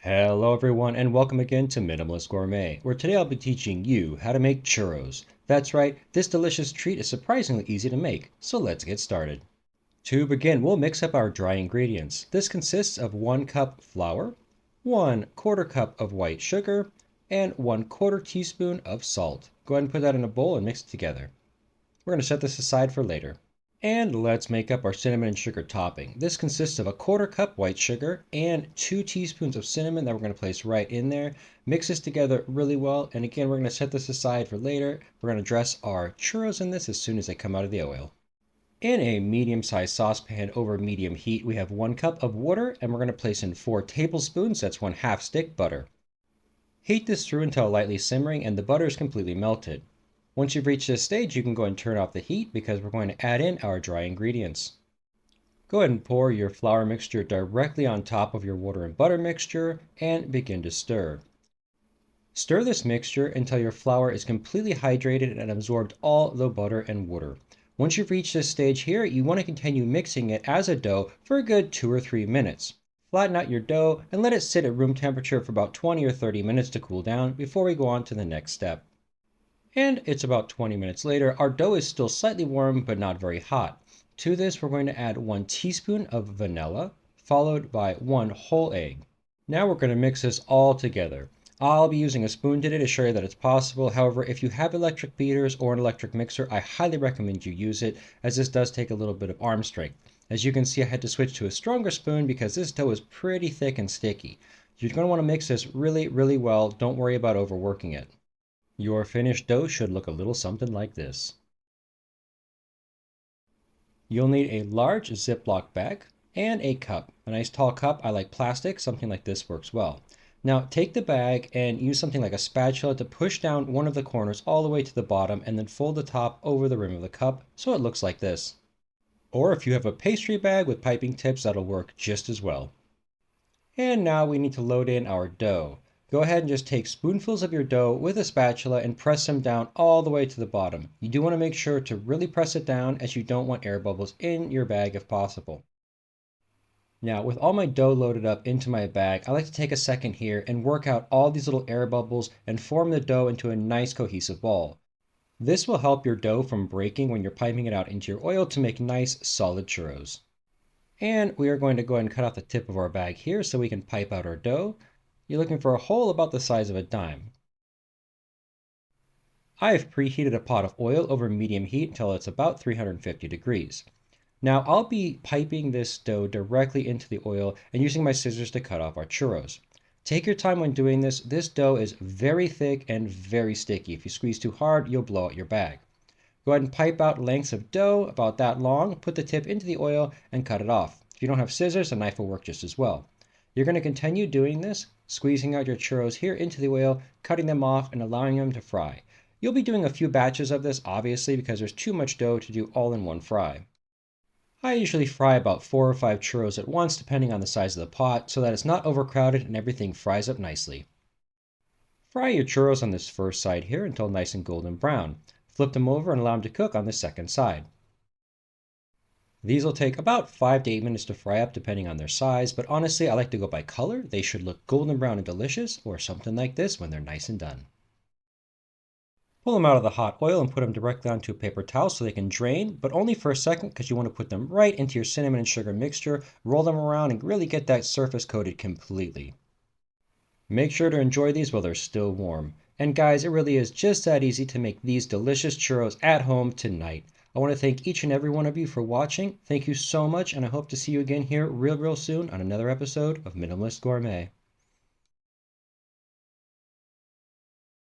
Hello everyone and welcome again to Minimalist Gourmet, where today I'll be teaching you how to make churros. That's right, this delicious treat is surprisingly easy to make, so let's get started. To begin, we'll mix up our dry ingredients. This consists of 1 cup flour, 1/4 cup of white sugar, and 1/4 teaspoon of salt. Go ahead and put that in a bowl and mix it together. We're going to set this aside for later. And let's make up our cinnamon and sugar topping. This consists of 1/4 cup white sugar and 2 teaspoons of cinnamon that we're going to place right in there. Mix this together really well. And again, we're going to set this aside for later. We're going to dress our churros in this as soon as they come out of the oil. In a medium-sized saucepan over medium heat, we have 1 cup of water and we're going to place in 4 tablespoons, that's 1/2 stick butter. Heat this through until lightly simmering and the butter is completely melted. Once you've reached this stage, you can go and turn off the heat because we're going to add in our dry ingredients. Go ahead and pour your flour mixture directly on top of your water and butter mixture and begin to stir. Stir this mixture until your flour is completely hydrated and absorbed all the butter and water. Once you've reached this stage here, you want to continue mixing it as a dough for a good 2 or 3 minutes. Flatten out your dough and let it sit at room temperature for about 20 or 30 minutes to cool down before we go on to the next step. And it's about 20 minutes later. Our dough is still slightly warm, but not very hot. To this, we're going to add 1 teaspoon of vanilla, followed by 1 whole egg. Now we're going to mix this all together. I'll be using a spoon today to show you that it's possible. However, if you have electric beaters or an electric mixer, I highly recommend you use it, as this does take a little bit of arm strength. As you can see, I had to switch to a stronger spoon because this dough is pretty thick and sticky. You're going to want to mix this really well. Don't worry about overworking it. Your finished dough should look a little something like this. You'll need a large Ziploc bag and a cup. A nice tall cup. I like plastic. Something like this works well. Now take the bag and use something like a spatula to push down one of the corners all the way to the bottom and then fold the top over the rim of the cup so it looks like this. Or if you have a pastry bag with piping tips, that'll work just as well. And now we need to load in our dough. Go ahead and just take spoonfuls of your dough with a spatula and press them down all the way to the bottom. You do want to make sure to really press it down, as you don't want air bubbles in your bag if possible. Now, with all my dough loaded up into my bag, I like to take a second here and work out all these little air bubbles and form the dough into a nice cohesive ball. This will help your dough from breaking when you're piping it out into your oil to make nice solid churros. And we are going to go ahead and cut off the tip of our bag here so we can pipe out our dough. You're looking for a hole about the size of a dime. I've preheated a pot of oil over medium heat until it's about 350 degrees. Now I'll be piping this dough directly into the oil and using my scissors to cut off our churros. Take your time when doing this. This dough is very thick and very sticky. If you squeeze too hard, you'll blow out your bag. Go ahead and pipe out lengths of dough about that long, put the tip into the oil and cut it off. If you don't have scissors, a knife will work just as well. You're going to continue doing this, squeezing out your churros here into the oil, cutting them off and allowing them to fry. You'll be doing a few batches of this, obviously, because there's too much dough to do all in one fry. I usually fry about 4 or 5 churros at once, depending on the size of the pot, so that it's not overcrowded and everything fries up nicely. Fry your churros on this first side here until nice and golden brown. Flip them over and allow them to cook on the second side. These will take about 5 to 8 minutes to fry up depending on their size, but honestly I like to go by color. They should look golden brown and delicious, or something like this when they're nice and done. Pull them out of the hot oil and put them directly onto a paper towel so they can drain, but only for a second because you want to put them right into your cinnamon and sugar mixture, roll them around and really get that surface coated completely. Make sure to enjoy these while they're still warm. And guys, it really is just that easy to make these delicious churros at home tonight. I want to thank each and every one of you for watching. Thank you so much, and I hope to see you again here real soon on another episode of Minimalist Gourmet.